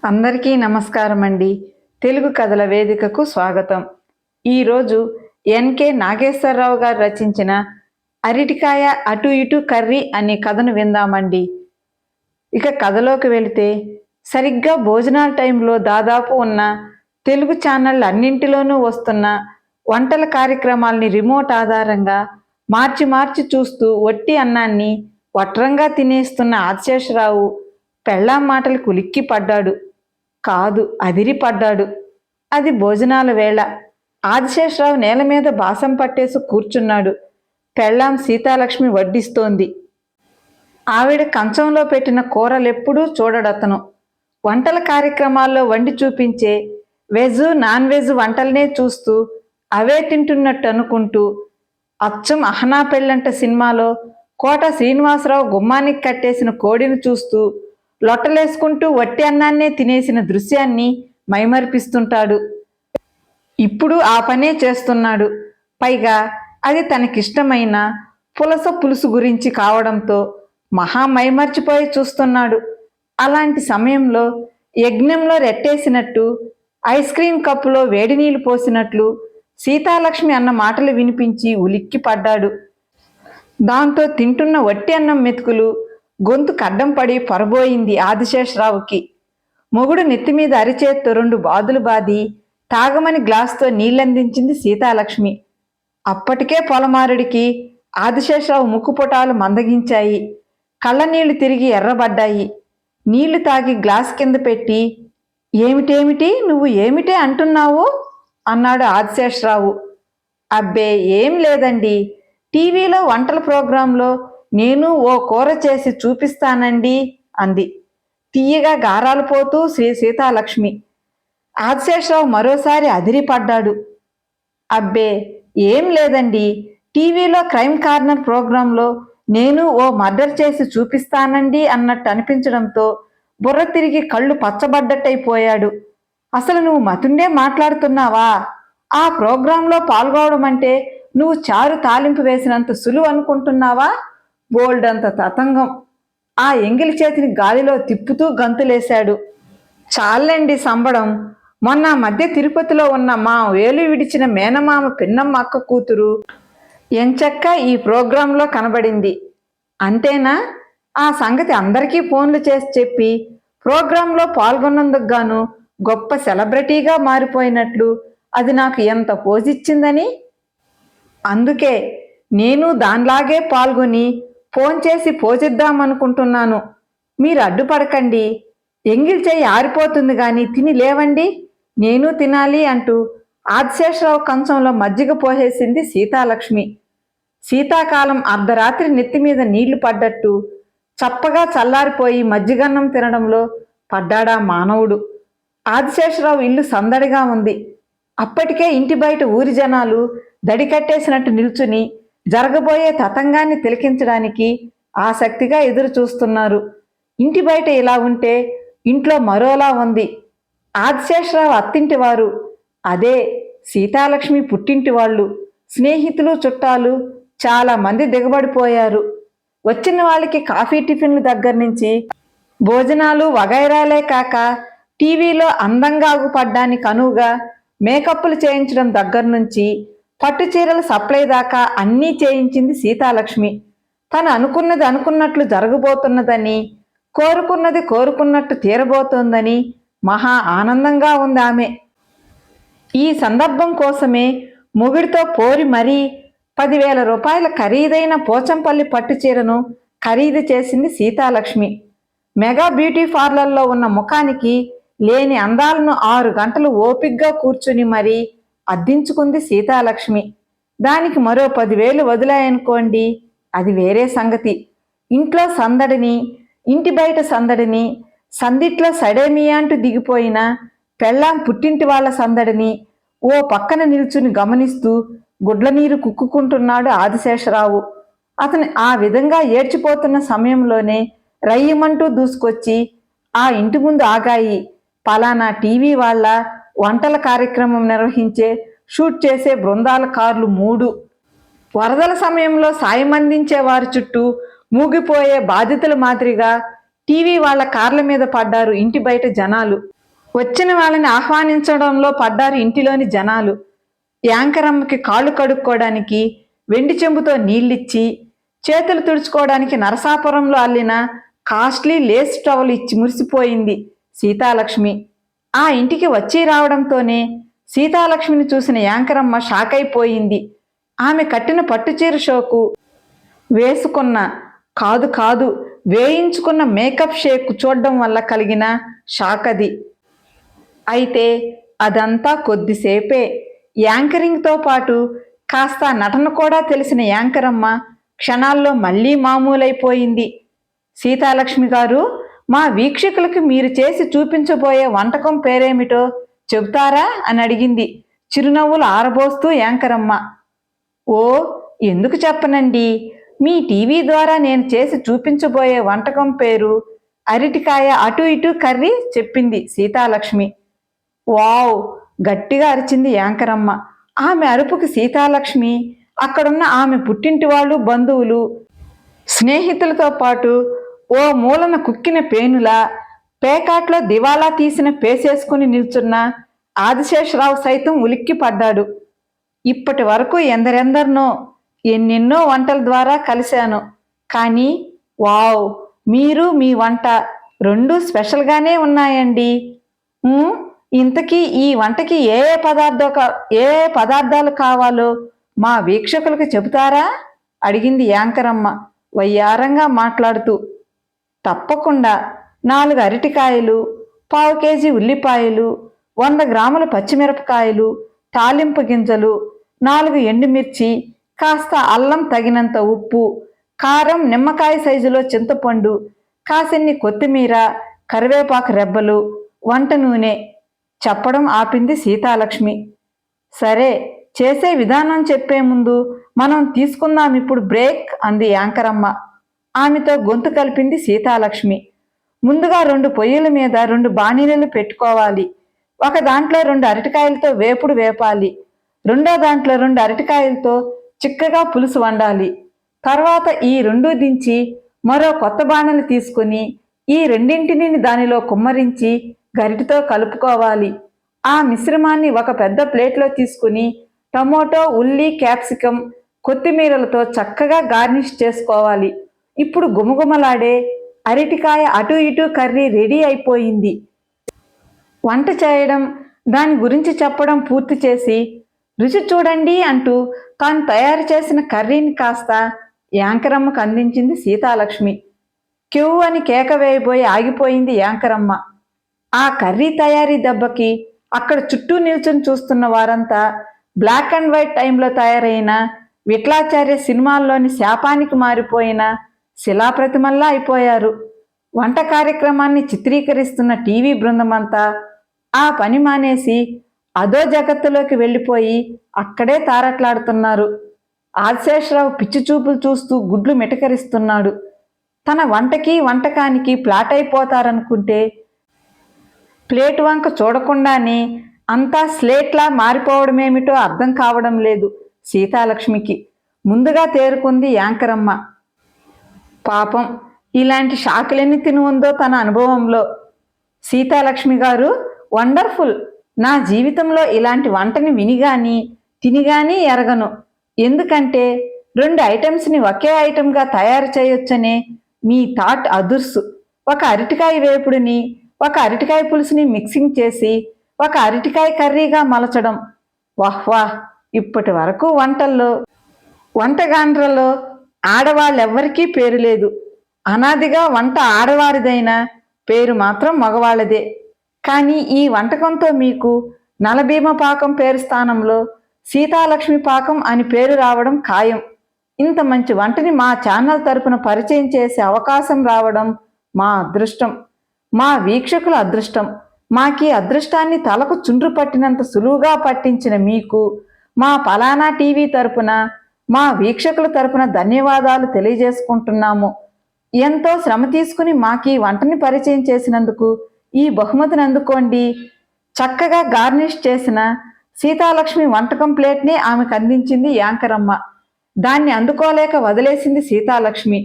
అందరికీ నమస్కారం అండి. తెలుగు కథల వేదికకు స్వాగతం. ఈరోజు ఎన్కే నాగేశ్వరరావు గారు రచించిన అరటికాయ అటు ఇటు కర్రీ అనే కథను విందామండి. ఇక కథలోకి వెళితే, సరిగ్గా భోజనాల టైంలో దాదాపు ఉన్న తెలుగు ఛానళ్ళు అన్నింటిలోనూ వస్తున్న వంటల కార్యక్రమాల్ని రిమోట్ ఆధారంగా మార్చి మార్చి చూస్తూ వట్టి అన్నాన్ని వట్రంగా తినేస్తున్న ఆదిశేషరావు పెళ్ళాం మాటలకు ఉలిక్కి పడ్డాడు. కాదు, అదిరిపడ్డాడు. అది భోజనాల వేళ. ఆదిశేషరావు నేల మీద బాసం పట్టేసి కూర్చున్నాడు. పెళ్ళాం సీతాలక్ష్మి వడ్డిస్తోంది. ఆవిడ కంచంలో పెట్టిన కూరలెప్పుడూ చూడడతను. వంటల కార్యక్రమాల్లో వండి చూపించే వెజ్ నాన్ వెజ్ వంటలనే చూస్తూ అవే తింటున్నట్టు అనుకుంటూ, అచ్చం అహనా పెళ్ళంట సినిమాలో కోట శ్రీనివాసరావు గుమ్మానికి కట్టేసిన కోడిని చూస్తూ లొట్టలేసుకుంటూ వట్టి అన్నాన్నే తినేసిన దృశ్యాన్ని మైమరిపిస్తుంటాడు. ఇప్పుడు ఆ పనే చేస్తున్నాడు. పైగా అది తనకిష్టమైన పులస పులుసు గురించి కావడంతో మహా మైమర్చిపోయి చూస్తున్నాడు. అలాంటి సమయంలో యజ్ఞంలో రెట్టేసినట్టు, ఐస్ క్రీం కప్పులో వేడి నీళ్లు పోసినట్లు సీతాలక్ష్మి అన్న మాటలు వినిపించి ఉలిక్కి పడ్డాడు. దాంతో తింటున్న వట్టి అన్నం మెతుకులు గొంతు కడ్డం పడి పొరబోయింది ఆదిశేషరావుకి. మొగుడు నెత్తిమీద అరిచేత్తో 2 బాదులు బాది తాగమని గ్లాసుతో నీళ్ళందించింది సీతాలక్ష్మి. అప్పటికే పొలమారుడికి ఆదిశేషరావు ముక్కుపుటాలు మందగించాయి. కళ్ళనీళ్లు తిరిగి ఎర్రబడ్డాయి. నీళ్లు తాగి గ్లాస్ కింద పెట్టి, ఏమిటేమిటి, నువ్వు ఏమిటే అంటున్నావు అన్నాడు ఆదిశేషరావు. అబ్బే, ఏం లేదండి, టీవీలో వంటల ప్రోగ్రాంలో నేను ఓ కూర చేసి చూపిస్తానండి అంది తీయగా గారాలు పోతూ సీతాలక్ష్మి. ఆదిశేషరావు మరోసారి అదిరిపడ్డాడు. అబ్బే, ఏం లేదండి, టీవీలో క్రైమ్ కార్నర్ ప్రోగ్రాంలో నేను ఓ మర్డర్ చేసి చూపిస్తానండి అన్నట్టు అనిపించడంతో బుర్ర తిరిగి కళ్ళు పచ్చబడ్డట్టయిపోయాడు. అసలు నువ్వు మతుండే మాట్లాడుతున్నావా? ఆ ప్రోగ్రాంలో పాల్గొవడం అంటే నువ్వు చారు తాలింపు వేసినంత సులువు అనుకుంటున్నావా? బోల్డంత తతంగం. ఆ ఎంగిలి చేతిని గాలిలో తిప్పుతూ గంతులేశాడు. చాలండి సంబడం. మొన్న మధ్య తిరుపతిలో ఉన్న మా వేలు విడిచిన మేనమామ పిన్నమ్మ అక్క కూతురు ఎంచక్క ఈ ప్రోగ్రాంలో కనబడింది. అంతేనా? ఆ సంగతి అందరికీ ఫోన్లు చేసి చెప్పి ప్రోగ్రాంలో పాల్గొన్నందుకు గాను గొప్ప సెలబ్రిటీగా మారిపోయినట్లు అది నాకు ఎంత పోజిచ్చిందని. అందుకే నేను దానిలాగే పాల్గొని ఫోన్ చేసి పోజిద్దామనుకుంటున్నాను. మీరు అడ్డుపడకండి. ఎంగిల్ చెయ్యి ఆరిపోతుంది గాని తిని లేవండి, నేను తినాలి అంటూ ఆదిశేషరావు కంచంలో మజ్జిగ పోసేసింది సీతాలక్ష్మి. శీతాకాలం అర్ధరాత్రి నెత్తిమీద నీళ్లు పడ్డట్టు చప్పగా చల్లారిపోయి మజ్జిగన్నం తినడంలో పడ్డాడా మానవుడు. ఆదిశేషరావు ఇల్లు సందడిగా ఉంది. అప్పటికే ఇంటి బయట ఊరి జనాలు దడికట్టేసినట్టు నిల్చుని జరగబోయే తతంగాన్ని తిలకించడానికి ఆసక్తిగా ఎదురు చూస్తున్నారు. ఇంటి బయట ఇలా ఉంటే ఇంట్లో మరోలా ఉంది. ఆదిశేషరావు అత్తింటి వారు, అదే సీతాలక్ష్మి పుట్టింటి వాళ్ళు, స్నేహితులు చుట్టాలు చాలా మంది దిగబడిపోయారు. వచ్చిన వాళ్ళకి కాఫీ టిఫిన్లు దగ్గర నుంచి భోజనాలు వగైరాలే కాక టీవీలో అందంగా అగుపడ్డానికి అనువుగా మేకప్లు చేయించడం దగ్గర నుంచి పట్టు చీరల సప్లై దాకా అన్నీ చేయించింది సీతాలక్ష్మి. తను అనుకున్నది అనుకున్నట్లు జరగబోతున్నదని, కోరుకున్నది కోరుకున్నట్టు తీరబోతోందని మహా ఆనందంగా ఉంది ఆమె. ఈ సందర్భం కోసమే మొగుడితో పోరి మరీ 10,000 రూపాయల ఖరీదైన పోచంపల్లి పట్టు చీరను ఖరీదు చేసింది సీతాలక్ష్మి. మెగా బ్యూటీ పార్లర్లో ఉన్న ముఖానికి లేని అందాలను 6 గంటలు ఓపిగ్గా కూర్చుని మరీ అద్దించుకుంది సీతాలక్ష్మి. దానికి మరో 10,000 వదిలాయనుకోండి, అది వేరే సంగతి. ఇంట్లో సందడిని, ఇంటి బయట సందడిని, సందిట్లో సడేమియాంటూ దిగిపోయిన పెళ్ళాం పుట్టింటి వాళ్ళ సందడిని ఓ పక్కన నిల్చుని గమనిస్తూ గుడ్ల నీరు కుక్కుకుంటున్నాడు ఆదిశేషరావు. అతను ఆ విధంగా ఏడ్చిపోతున్న సమయంలోనే రయ్యమంటూ దూసుకొచ్చి ఆ ఇంటి ముందు ఆగాయి పలానా టీవీ వాళ్ళ వంటల కార్యక్రమం నిర్వహించే, షూట్ చేసే బృందాల కార్లు 3. వరదల సమయంలో సాయం అందించే వారి చుట్టూ మూగిపోయే బాధితుల మాదిరిగా టీవీ వాళ్ళ కార్ల మీద పడ్డారు ఇంటి బయట జనాలు. వచ్చిన వాళ్ళని ఆహ్వానించడంలో పడ్డారు ఇంటిలోని జనాలు. యాంకరమ్మకి కాళ్ళు కడుక్కోవడానికి వెండి చెంబుతో నీళ్ళిచ్చి, చేతులు తుడుచుకోవడానికి నరసాపురంలో అల్లిన కాస్ట్లీ లేస్ టవల్ ఇచ్చి మురిసిపోయింది సీతాలక్ష్మి. ఆ ఇంటికి వచ్చి రావడంతోనే సీతాలక్ష్మిని చూసిన యాంకరమ్మ షాక్ అయిపోయింది. ఆమె కట్టిన పట్టుచీర షోకు వేసుకున్న కాదు కాదు వేయించుకున్న మేకప్ షేక్ చూడడం వల్ల కలిగిన షాక్ అది. అయితే అదంతా కొద్దిసేపే. యాంకరింగ్తో పాటు కాస్త నటన కూడా తెలిసిన యాంకరమ్మ క్షణాల్లో మళ్ళీ మామూలైపోయింది. సీతాలక్ష్మి గారు, మా వీక్షకులకు మీరు చేసి చూపించబోయే వంటకం పేరేమిటో చెబుతారా అని అడిగింది చిరునవ్వులు ఆరబోస్తూ యాంకరమ్మ. ఓ, ఎందుకు చెప్పనండి, మీ టీవీ ద్వారా నేను చేసి చూపించబోయే వంటకం పేరు అరటికాయ అటు ఇటు కర్రీ చెప్పింది సీతాలక్ష్మి. వావ్, గట్టిగా అరిచింది యాంకరమ్మ. ఆమె అరుపుకి సీతాలక్ష్మి, అక్కడున్న ఆమె పుట్టింటి వాళ్ళు, బంధువులు, స్నేహితులతో పాటు ఓ మూలన కుక్కిన పేనులా, పేకాట్లో దివాలా తీసిన పేసేసుకుని నిల్చున్న ఆదిశేషరావు సైతం ఉలిక్కి పడ్డాడు. ఇప్పటి వరకు ఎందరెందరినో ఎన్నెన్నో వంటల ద్వారా కలిశాను, కానీ వావ్, మీరు మీ వంట రెండూ స్పెషల్గానే ఉన్నాయండి. ఇంతకీ ఈ వంటకి ఏ ఏ పదార్థాలు కావాలో మా వీక్షకులకు చెబుతారా అడిగింది యాంకరమ్మ వయ్యారంగా మాట్లాడుతూ. తప్పకుండా. 4 అరటికాయలు, 1/4 కేజీ ఉల్లిపాయలు, 100 గ్రాముల పచ్చిమిరపకాయలు, తాలింపు గింజలు, 4 ఎండుమిర్చి, కాస్త అల్లం, తగినంత ఉప్పు, కారం, నిమ్మకాయ సైజులో చింతపండు, కాసిన్ని కొత్తిమీర, కరివేపాకు రెబ్బలు, వంట నూనె చెప్పడం ఆపింది సీతాలక్ష్మి. సరే, చేసే విధానం చెప్పే ముందు మనం తీసుకుందాం ఇప్పుడు బ్రేక్ అంది యాంకరమ్మ. ఆమెతో గొంతు కలిపింది సీతాలక్ష్మి. ముందుగా 2 పొయ్యిల మీద 2 బాణీలు పెట్టుకోవాలి. ఒక దాంట్లో 2 అరటికాయలతో వేపుడు వేపాలి. రెండో దాంట్లో 2 అరటికాయలతో చిక్కగా పులుసు వండాలి. తర్వాత ఈ 2 దించి మరో కొత్త బాణలు తీసుకుని ఈ రెండింటిని దానిలో కుమ్మరించి గరిటితో కలుపుకోవాలి. ఆ మిశ్రమాన్ని ఒక పెద్ద ప్లేట్లో తీసుకుని టమోటో, ఉల్లి, క్యాప్సికం, కొత్తిమీరలతో చక్కగా గార్నిష్ చేసుకోవాలి. ఇప్పుడు గుమగుమలాడే అరటికాయ అటు ఇటు కర్రీ రెడీ అయిపోయింది. వంట చేయడం, దాని గురించి చెప్పడం పూర్తి చేసి రుచి చూడండి అంటూ తాను తయారు చేసిన కర్రీని కాస్త యాంకరమ్మకు అందించింది సీతాలక్ష్మి. క్యూ అని కేక వేయబోయి ఆగిపోయింది యాంకరమ్మ. ఆ కర్రీ తయారీ దెబ్బకి అక్కడ చుట్టూ నిల్చుని చూస్తున్న వారంతా బ్లాక్ అండ్ వైట్ టైంలో తయారైన విఠలాచార్య సినిమాల్లోని శాపానికి మారిపోయిన శిలాప్రతిమల్లా అయిపోయారు. వంట కార్యక్రమాన్ని చిత్రీకరిస్తున్న టీవీ బృందమంతా ఆ పని మానేసి అదో జగత్తులోకి వెళ్ళిపోయి అక్కడే తారట్లాడుతున్నారు. ఆదిశేషరావు పిచ్చి చూపులు చూస్తూ గుడ్లు మిటకరిస్తున్నాడు. తన వంటకి వంటకానికి ప్లాట్ అయిపోతారనుకుంటే ప్లేట్ వంక చూడకుండానే అంతా స్లేట్లా మారిపోవడమేమిటో అర్థం కావడం లేదు సీతాలక్ష్మికి. ముందుగా తేరుకుంది యాంకరమ్మ. పాపం, ఇలాంటి షాకులెన్ని తిని ఉందో తన అనుభవంలో. సీతాలక్ష్మి గారు, వండర్ఫుల్. నా జీవితంలో ఇలాంటి వంటని వినిగాని తినిగాని ఎరగను. ఎందుకంటే 2 ఐటమ్స్ని ఒకే ఐటమ్గా తయారు చేయొచ్చనే మీ థాట్ అదుర్సు. ఒక అరటికాయ వేపుడిని, ఒక అరటికాయ పులుసుని మిక్సింగ్ చేసి ఒక అరటికాయ కర్రీగా మలచడం. వాహ్ వాహ్. ఇప్పటి వరకు వంటగాండ్రలో ఆడవాళ్ళెవ్వరికీ పేరు లేదు. అనాదిగా వంట ఆడవారిదైనా పేరు మాత్రం మగవాళ్ళదే. కానీ ఈ వంటకంతో మీకు నలభీమ పాకం పేరు స్థానంలో సీతాలక్ష్మి పాకం అని పేరు రావడం ఖాయం. ఇంత మంచి వంటని మా ఛానల్ తరపున పరిచయం చేసే అవకాశం రావడం మా అదృష్టం, మా వీక్షకుల అదృష్టం. మాకీ అదృష్టాన్ని తలకు చుండ్రు పట్టినంత సులువుగా పట్టించిన మీకు మా పలానా టీవీ తరపున, మా వీక్షకుల తరపున ధన్యవాదాలు తెలియజేసుకుంటున్నాము. ఎంతో శ్రమ తీసుకుని మాకీ వంటని పరిచయం చేసినందుకు ఈ బహుమతిని అందుకోండి. చక్కగా గార్నిష్ చేసిన సీతాలక్ష్మి వంటకం ప్లేట్ని ఆమెకు అందించింది యాంకరమ్మ. దాన్ని అందుకోలేక వదిలేసింది సీతాలక్ష్మి.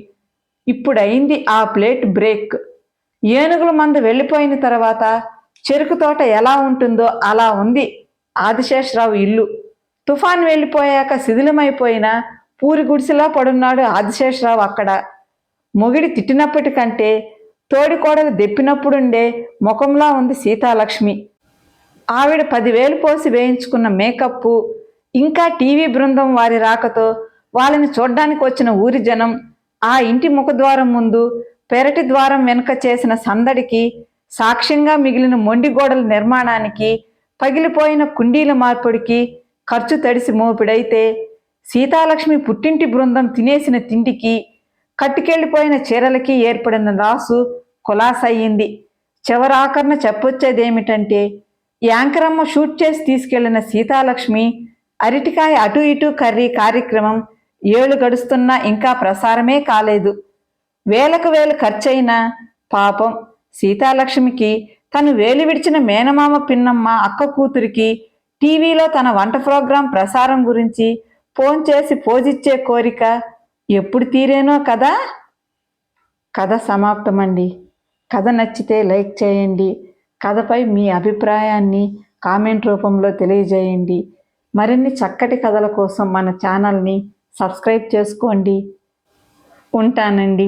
ఇప్పుడైంది ఆ ప్లేట్ బ్రేక్. ఏనుగుల మందు వెళ్ళిపోయిన తర్వాత చెరుకు తోట ఎలా ఉంటుందో అలా ఉంది ఆదిశేషరావు ఇల్లు. తుఫాన్ వెళ్ళిపోయాక శిథిలమైపోయిన పూరి గుడిసెలా పడున్నాడు ఆదిశేషరావు అక్కడ. మొగిడి తిట్టినప్పటికంటే తోడికోడలు దెప్పినప్పుడుండే ముఖంలా ఉంది సీతాలక్ష్మి. ఆవిడ 10,000 పోసి వేయించుకున్న మేకప్పు, ఇంకా టీవీ బృందం వారి రాకతో వాళ్ళని చూడ్డానికి వచ్చిన ఊరి జనం, ఆ ఇంటి ముఖద్వారం ముందు పెరటి ద్వారం వెనుక చేసిన సందడికి, సాక్ష్యంగా మిగిలిన మొండి గోడల నిర్మాణానికి, పగిలిపోయిన కుండీల మార్పుడికి ఖర్చు తడిసి మోపిడైతే, సీతాలక్ష్మి పుట్టింటి బృందం తినేసిన తిండికి, కట్టుకెళ్ళిపోయిన చీరలకి ఏర్పడిన రాసు కులాసయ్యింది. చివరాఖరణ చెప్పొచ్చేదేమిటంటే, యాంకరమ్మ షూట్ చేసి తీసుకెళ్లిన సీతాలక్ష్మి అరటికాయ అటు ఇటు కర్రీ కార్యక్రమం 7 గడుస్తున్నా ఇంకా ప్రసారమే కాలేదు. వేలకు వేలు ఖర్చయినా పాపం సీతాలక్ష్మికి తను వేలు విడిచిన మేనమామ పిన్నమ్మ అక్క కూతురికి టీవీలో తన వంట ప్రోగ్రాం ప్రసారం గురించి ఫోన్ చేసి పోజిచ్చే కోరిక ఎప్పుడు తీరేనో కదా. కథ సమాప్తమండి. కథ నచ్చితే లైక్ చేయండి. కథపై మీ అభిప్రాయాన్ని కామెంట్ రూపంలో తెలియజేయండి. మరిన్ని చక్కటి కథల కోసం మన ఛానల్ని సబ్స్క్రైబ్ చేసుకోండి. ఉంటానండి.